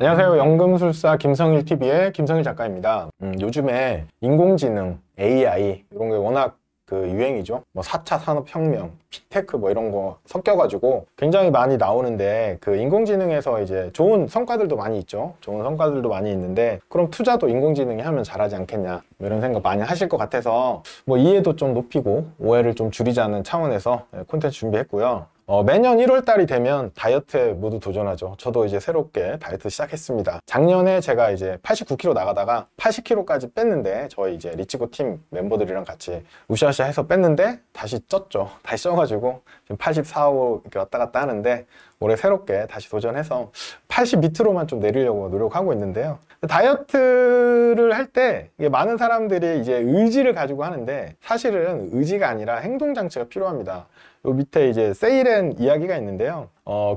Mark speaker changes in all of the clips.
Speaker 1: 안녕하세요. 연금술사 김성일TV의 김성일 작가입니다. 요즘에 인공지능, AI 이런 게 워낙 유행이죠. 뭐 4차 산업혁명, 빅테크 뭐 이런 거 섞여가지고 굉장히 많이 나오는데, 인공지능에서 이제 좋은 성과들도 많이 있죠. 좋은 성과들도 많이 있는데, 그럼 투자도 인공지능이 하면 잘하지 않겠냐, 뭐 이런 생각 많이 하실 것 같아서 뭐 이해도 좀 높이고 오해를 좀 줄이자는 차원에서 콘텐츠 준비했고요. 매년 1월 달이 되면 다이어트에 모두 도전하죠. 저도 이제 새롭게 다이어트 시작했습니다. 작년에 제가 이제 89kg 나가다가 80kg까지 뺐는데, 저희 이제 리치고 팀 멤버들이랑 같이 으쌰으쌰 해서 뺐는데 다시 쪘죠. 다시 쪄가지고 지금 84, 5 이렇게 왔다 갔다 하는데, 올해 새롭게 다시 도전해서 80 밑으로만 좀 내리려고 노력하고 있는데요. 다이어트를 할 때 많은 사람들이 이제 의지를 가지고 하는데, 사실은 의지가 아니라 행동 장치가 필요합니다. 요 밑에 이제 세이렌 이야기가 있는데요.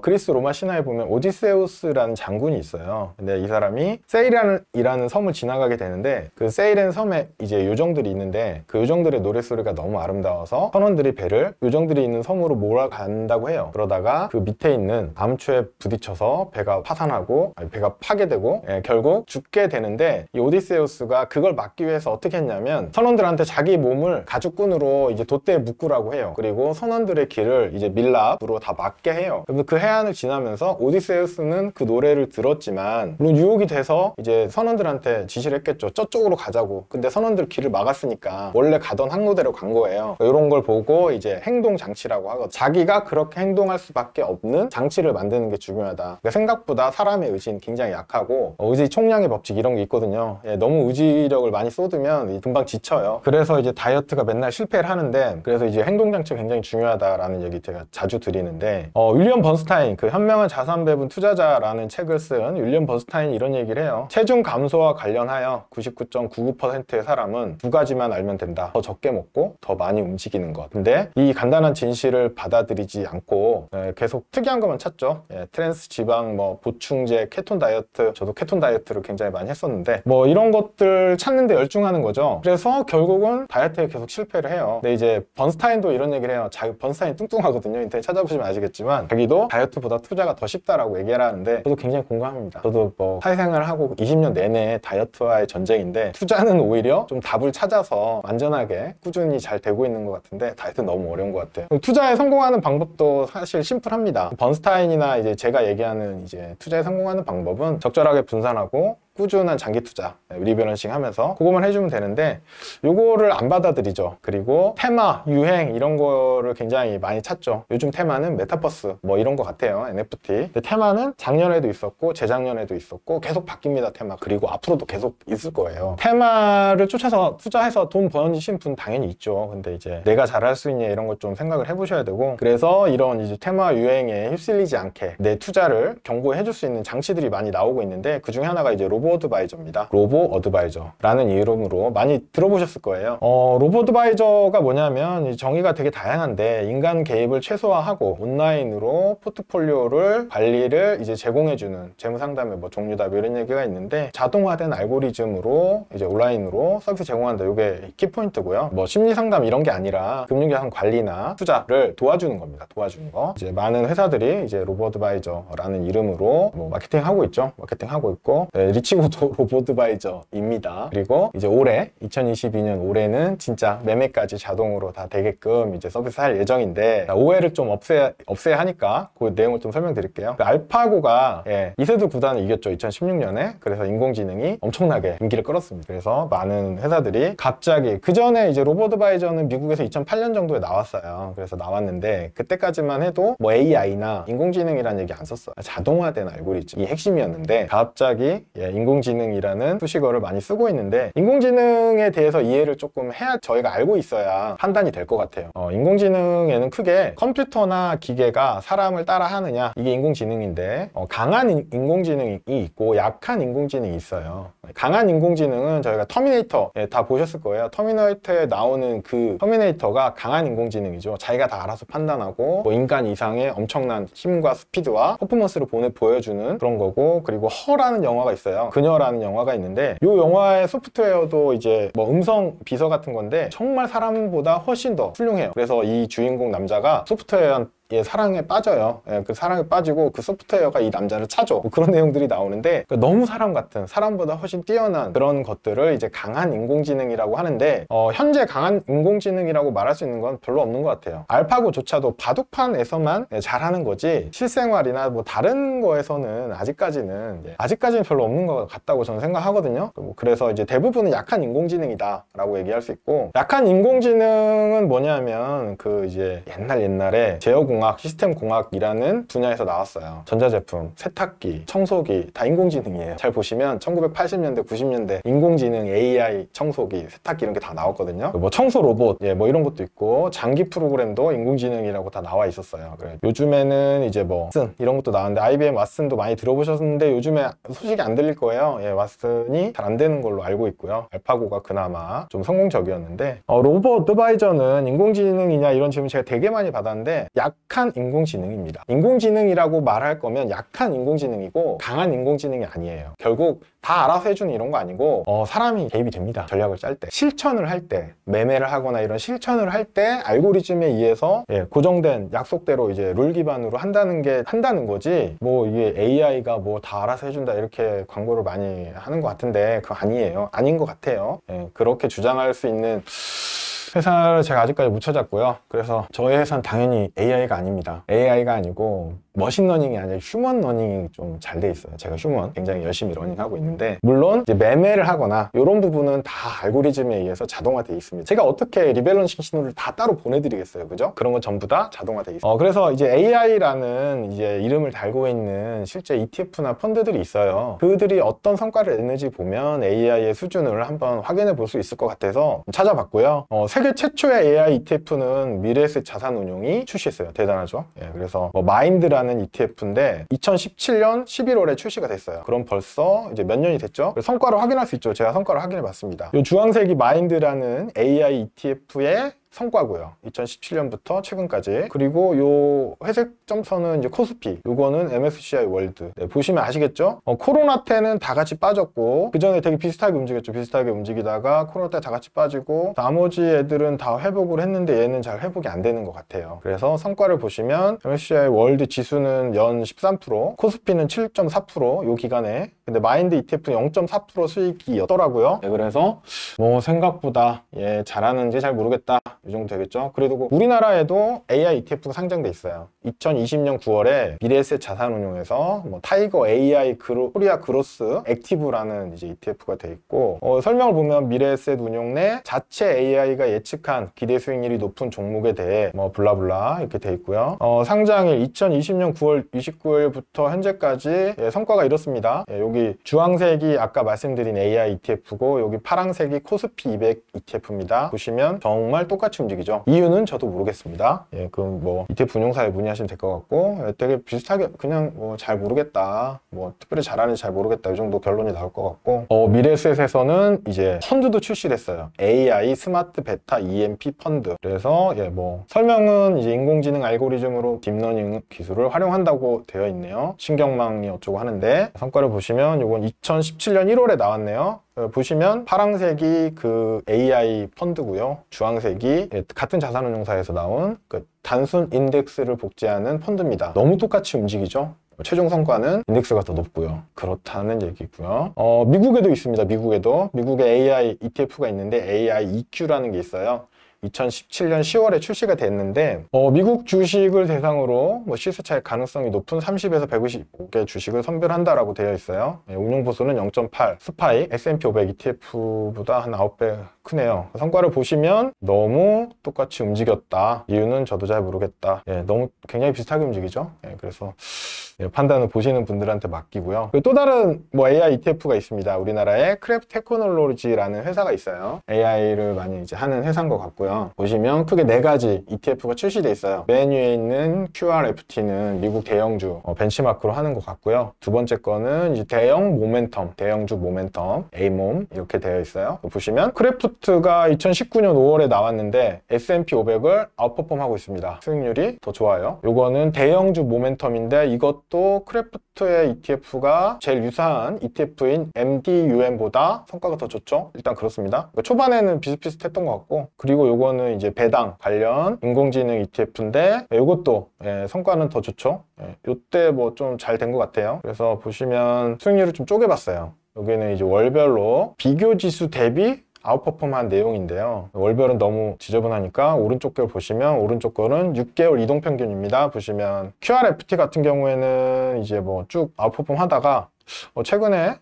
Speaker 1: 그리스 로마 신화에 보면 오디세우스라는 장군이 있어요. 근데 이 사람이 세이렌이라는 섬을 지나가게 되는데, 그 세이렌 섬에 이제 요정들이 있는데, 그 요정들의 노랫소리가 너무 아름다워서 선원들이 배를 요정들이 있는 섬으로 몰아간다고 해요. 그러다가 그 밑에 있는 암초에 부딪혀서 배가 파산하고, 배가 파괴되고, 결국 죽게 되는데, 이 오디세우스가 그걸 막기 위해서 어떻게 했냐면, 선원들한테 자기 몸을 가죽끈으로 이제 돛대에 묶으라고 해요. 그리고 선원들의 길을 이제 밀랍으로 다 막게 해요. 그 해안을 지나면서 오디세우스는 그 노래를 들었지만, 물론 유혹이 돼서 이제 선원들한테 지시를 했겠죠. 저쪽으로 가자고. 근데 선원들 길을 막았으니까 원래 가던 항로대로 간 거예요. 이런 걸 보고 이제 행동 장치라고 하거든요. 자기가 그렇게 행동할 수밖에 없는 장치를 만드는 게 중요하다. 그러니까 생각보다 사람의 의지는 굉장히 약하고, 의지 총량의 법칙 이런 게 있거든요. 너무 의지력을 많이 쏟으면 금방 지쳐요. 그래서 이제 다이어트가 맨날 실패를 하는데, 그래서 이제 행동 장치가 굉장히 중요하다라는 얘기 제가 자주 드리는데, 윌리엄 번스타인, 그 현명한 자산 배분 투자자라는 책을 쓴 윌리엄 번스타인이 이런 얘기를 해요. 체중 감소와 관련하여 99.99%의 사람은 두 가지만 알면 된다. 더 적게 먹고 더 많이 움직이는 것. 근데 이 간단한 진실을 받아들이지 않고 계속 특이한 것만 찾죠. 트랜스 지방, 뭐 보충제, 케톤 다이어트. 저도 케톤 다이어트를 굉장히 많이 했었는데, 뭐 이런 것들 찾는 데 열중하는 거죠. 그래서 결국은 다이어트에 계속 실패를 해요. 근데 이제 번스타인도 이런 얘기를 해요. 번스타인 뚱뚱하거든요. 인터넷 찾아보시면 아시겠지만, 자기도 다이어트보다 투자가 더 쉽다라고 얘기를 하는데, 저도 굉장히 공감합니다. 저도 뭐 사회생활을 하고 20년 내내 다이어트와의 전쟁인데, 투자는 오히려 좀 답을 찾아서 안전하게 꾸준히 잘 되고 있는 것 같은데, 다이어트는 너무 어려운 것 같아요. 투자에 성공하는 방법도 사실 심플합니다. 번스타인이나 이제 제가 얘기하는 이제 투자에 성공하는 방법은 적절하게 분산하고 꾸준한 장기 투자, 리밸런싱 하면서 그거만 해주면 되는데, 요거를 안 받아들이죠. 그리고 테마, 유행 이런 거를 굉장히 많이 찾죠. 요즘 테마는 메타버스 뭐 이런 거 같아요. NFT. 근데 테마는 작년에도 있었고 재작년에도 있었고 계속 바뀝니다. 테마. 그리고 앞으로도 계속 있을 거예요. 테마를 쫓아서 투자해서 돈 버시는 분 당연히 있죠. 근데 이제 내가 잘할 수 있냐 이런 거 좀 생각을 해보셔야 되고, 그래서 이런 이제 테마 유행에 휩쓸리지 않게 내 투자를 경고해 줄 수 있는 장치들이 많이 나오고 있는데, 그 중에 하나가 이제 로보 어드바이저입니다. 로보 어드바이저라는 이름으로 많이 들어보셨을 거예요. 로보 어드바이저가 뭐냐면, 정의가 되게 다양한데, 인간 개입을 최소화하고 온라인으로 포트폴리오를 관리를 이제 제공해주는 재무상담의 뭐 종류다 이런 얘기가 있는데, 자동화된 알고리즘으로 이제 온라인으로 서비스 제공한다. 이게 키포인트고요. 뭐 심리상담 이런 게 아니라 금융자산 관리나 투자를 도와주는 겁니다. 도와주는 거. 이제 많은 회사들이 이제 로보 어드바이저라는 이름으로 뭐 마케팅하고 있죠. 마케팅하고 있고, 리치고도 로보 어드바이저입니다. 그리고 이제 올해 2022년 올해는 진짜 매매까지 자동으로 다 되게끔 이제 서비스 할 예정인데, 오해를 좀 없애야 하니까 그 내용을 좀 설명드릴게요. 알파고가 이세돌 구단을 이겼죠. 2016년에. 그래서 인공지능이 엄청나게 인기를 끌었습니다. 그래서 많은 회사들이 갑자기, 그 전에 이제 로보 어드바이저는 미국에서 2008년 정도에 나왔어요. 그래서 나왔는데, 그때까지만 해도 뭐 AI나 인공지능이라는 얘기 안 썼어요. 자동화된 알고리즘이 핵심이었는데, 갑자기 인공지능이라는 수식어를 많이 쓰고 있는데, 인공지능에 대해서 이해를 조금 해야, 저희가 알고 있어야 판단이 될 것 같아요. 인공지능에는 크게 컴퓨터나 기계가 사람을 따라 하느냐, 이게 인공지능인데, 강한 인공지능이 있고 약한 인공지능이 있어요. 강한 인공지능은 저희가 터미네이터 다 보셨을 거예요. 터미네이터에 나오는 그 터미네이터가 강한 인공지능이죠. 자기가 다 알아서 판단하고 뭐 인간 이상의 엄청난 힘과 스피드와 퍼포먼스를 보여주는 그런 거고, 그리고 허라는 영화가 있어요. 그녀라는 영화가 있는데, 이 영화의 소프트웨어도 이제 뭐 음성 비서 같은 건데, 정말 사람보다 훨씬 더 훌륭해요. 그래서 이 주인공 남자가 소프트웨어한테 사랑에 빠져요. 그 사랑에 빠지고 그 소프트웨어가 이 남자를 찾아. 뭐 그런 내용들이 나오는데 너무 사람 같은, 사람보다 훨씬 뛰어난 그런 것들을 이제 강한 인공지능이라고 하는데 현재 강한 인공지능이라고 말할 수 있는 건 별로 없는 것 같아요. 알파고조차도 바둑판에서만 잘하는 거지 실생활이나 뭐 다른 거에서는 아직까지는 별로 없는 것 같다고 저는 생각하거든요. 그래서 이제 대부분은 약한 인공지능이다 라고 얘기할 수 있고, 약한 인공지능은 뭐냐면 그 이제 옛날에 제어공학, 시스템공학이라는 분야에서 나왔어요. 전자제품, 세탁기, 청소기 다 인공지능이에요. 잘 보시면 1980년대, 90년대 인공지능, AI, 청소기, 세탁기 이런 게 다 나왔거든요. 뭐 청소 로봇, 뭐 이런 것도 있고 장기 프로그램도 인공지능이라고 다 나와 있었어요. 그래. 요즘에는 이제 뭐 왓슨 이런 것도 나왔는데, IBM 왓슨도 많이 들어보셨는데 요즘에 소식이 안 들릴 거예요. 왓슨이 잘 안 되는 걸로 알고 있고요. 알파고가 그나마 좀 성공적이었는데, 로봇 어드바이저는 인공지능이냐 이런 질문 제가 되게 많이 받았는데 약한 인공지능입니다. 인공지능이라고 말할 거면 약한 인공지능이고 강한 인공지능이 아니에요. 결국 다 알아서 해주는 이런 거 아니고 사람이 개입이 됩니다. 전략을 짤 때, 실천을 할 때, 매매를 하거나 이런 실천을 할 때 알고리즘에 의해서 고정된 약속대로 이제 룰 기반으로 한다는 거지, 뭐 이게 AI가 뭐 다 알아서 해준다 이렇게 광고를 많이 하는 것 같은데 그거 아니에요. 아닌 것 같아요. 그렇게 주장할 수 있는 회사를 제가 아직까지 못 찾았고요. 그래서 저희 회사는 당연히 AI가 아닙니다. AI가 아니고 머신러닝이 아니라 휴먼러닝이 좀 잘 돼 있어요. 제가 휴먼 굉장히 열심히 러닝하고 있는데, 물론 이제 매매를 하거나 이런 부분은 다 알고리즘에 의해서 자동화돼 있습니다. 제가 어떻게 리밸런싱 신호를 다 따로 보내드리겠어요, 그죠? 그런 건 전부 다 자동화돼 있어요. 그래서 이제 AI라는 이제 이름을 달고 있는 실제 ETF나 펀드들이 있어요. 그들이 어떤 성과를 냈는지 보면 AI의 수준을 한번 확인해 볼 수 있을 것 같아서 찾아봤고요. 세계 최초의 AI ETF는 미래에셋 자산운용이 출시했어요. 대단하죠? 그래서 마인드라는 ETF인데 2017년 11월에 출시가 됐어요. 그럼 벌써 이제 몇 년이 됐죠? 성과를 확인할 수 있죠. 제가 성과를 확인해 봤습니다. 이 주황색이 마인드라는 AI ETF의 성과고요. 2017년부터 최근까지. 그리고 요 회색 점선은 이제 코스피, 요거는 MSCI 월드. 보시면 아시겠죠? 코로나 때는 다 같이 빠졌고, 그 전에 되게 비슷하게 움직였죠. 비슷하게 움직이다가 코로나 때 다 같이 빠지고, 나머지 애들은 다 회복을 했는데 얘는 잘 회복이 안 되는 것 같아요. 그래서 성과를 보시면 MSCI 월드 지수는 연 13%, 코스피는 7.4% 요 기간에, 근데 마인드 ETF는 0.4% 수익이었더라고요. 그래서 뭐 생각보다 잘하는지 잘 모르겠다, 이 정도 되겠죠. 그리고 우리나라에도 AI ETF가 상장돼 있어요. 2020년 9월에 미래에셋 자산운용에서 뭐 타이거 AI 코리아 그로스 액티브라는 이제 ETF가 돼 있고, 설명을 보면 미래에셋 운용 내 자체 AI가 예측한 기대 수익률이 높은 종목에 대해 뭐 블라블라 이렇게 돼 있고요. 상장일 2020년 9월 29일부터 현재까지 성과가 이렇습니다. 여기 주황색이 아까 말씀드린 AI ETF고, 여기 파란색이 코스피 200 ETF입니다. 보시면 정말 똑같이 움직이죠. 이유는 저도 모르겠습니다. 그럼 뭐 ETF 운용사에 문의하시면 될 것 같고, 되게 비슷하게 그냥 뭐 잘 모르겠다, 뭐 특별히 잘하는지 잘 모르겠다, 이 정도 결론이 나올 것 같고, 미래에셋에서는 이제 펀드도 출시됐어요. AI 스마트 베타 EMP 펀드. 그래서 뭐 설명은 이제 인공지능 알고리즘으로 딥러닝 기술을 활용한다고 되어 있네요. 신경망이 어쩌고 하는데, 성과를 보시면 이건 2017년 1월에 나왔네요. 보시면 파란색이 그 AI 펀드고요. 주황색이 같은 자산운용사에서 나온 그 단순 인덱스를 복제하는 펀드입니다. 너무 똑같이 움직이죠? 최종 성과는 인덱스가 더 높고요. 그렇다는 얘기고요. 미국에도 있습니다. 미국에 AI ETF가 있는데 AI EQ라는 게 있어요. 2017년 10월에 출시가 됐는데, 미국 주식을 대상으로 뭐 시세 차익 가능성이 높은 30에서 125개 주식을 선별한다라고 되어 있어요. 운용 보수는 0.8, 스파이 S&P 500 ETF보다 한 9배 크네요. 성과를 보시면 너무 똑같이 움직였다. 이유는 저도 잘 모르겠다. 너무 굉장히 비슷하게 움직이죠. 그래서 판단은 보시는 분들한테 맡기고요. 또 다른 뭐 AI ETF가 있습니다. 우리나라에 크래프트 테크놀로지라는 회사가 있어요. AI를 많이 이제 하는 회사인 것 같고요. 보시면 크게 4가지 ETF가 출시돼 있어요. 맨 위에 있는 QRFT는 미국 대형주 벤치마크로 하는 것 같고요. 두 번째 거는 이제 대형주 모멘텀 A몸 이렇게 되어 있어요. 보시면 크래프트가 2019년 5월에 나왔는데 S&P 500을 아웃퍼폼 하고 있습니다. 수익률이 더 좋아요. 요거는 대형주 모멘텀인데, 이것도 크래프트의 ETF가 제일 유사한 ETF인 MDUM보다 성과가 더 좋죠. 일단 그렇습니다. 초반에는 비슷비슷했던 것 같고, 그리고 요거 요거는 이제 배당 관련 인공지능 ETF인데 요것도 성과는 더 좋죠. 요때 뭐 좀 잘 된 것 같아요. 그래서 보시면 수익률을 좀 쪼개봤어요. 여기는 이제 월별로 비교 지수 대비 아웃퍼폼한 내용인데요. 월별은 너무 지저분하니까 오른쪽 걸 보시면 오른쪽 거는 6개월 이동평균입니다. 보시면 QRFT 같은 경우에는 이제 뭐 쭉 아웃퍼폼 하다가 최근에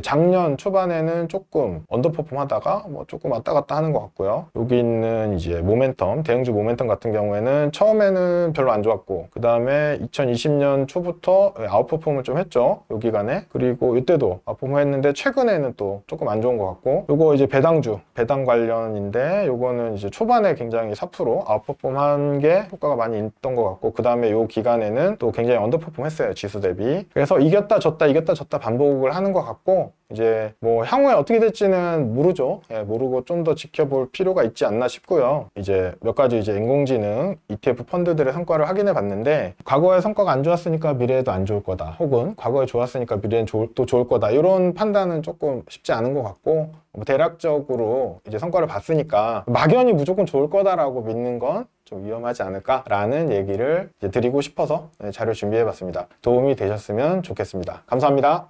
Speaker 1: 작년 초반에는 조금 언더퍼폼 하다가 뭐 조금 왔다 갔다 하는 것 같고요. 여기 있는 이제 모멘텀, 대형주 모멘텀 같은 경우에는 처음에는 별로 안 좋았고, 그 다음에 2020년 초부터 아웃퍼폼을 좀 했죠. 요 기간에. 그리고 이때도 아웃퍼폼 했는데 최근에는 또 조금 안 좋은 것 같고, 요거 이제 배당주, 배당 관련인데 요거는 이제 초반에 굉장히 4% 아웃퍼폼 한 게 효과가 많이 있던 것 같고, 그 다음에 요 기간에는 또 굉장히 언더퍼폼 했어요. 지수 대비. 그래서 이겼다 졌다 반복을 하는 것 같고, 이제 뭐 향후에 어떻게 될지는 모르죠. 모르고 좀 더 지켜볼 필요가 있지 않나 싶고요. 이제 몇 가지 이제 인공지능 ETF 펀드들의 성과를 확인해 봤는데, 과거에 성과가 안 좋았으니까 미래에도 안 좋을 거다, 혹은 과거에 좋았으니까 미래엔 또 좋을 거다, 이런 판단은 조금 쉽지 않은 것 같고, 뭐 대략적으로 이제 성과를 봤으니까 막연히 무조건 좋을 거다라고 믿는 건 좀 위험하지 않을까라는 얘기를 이제 드리고 싶어서 자료 준비해 봤습니다. 도움이 되셨으면 좋겠습니다. 감사합니다.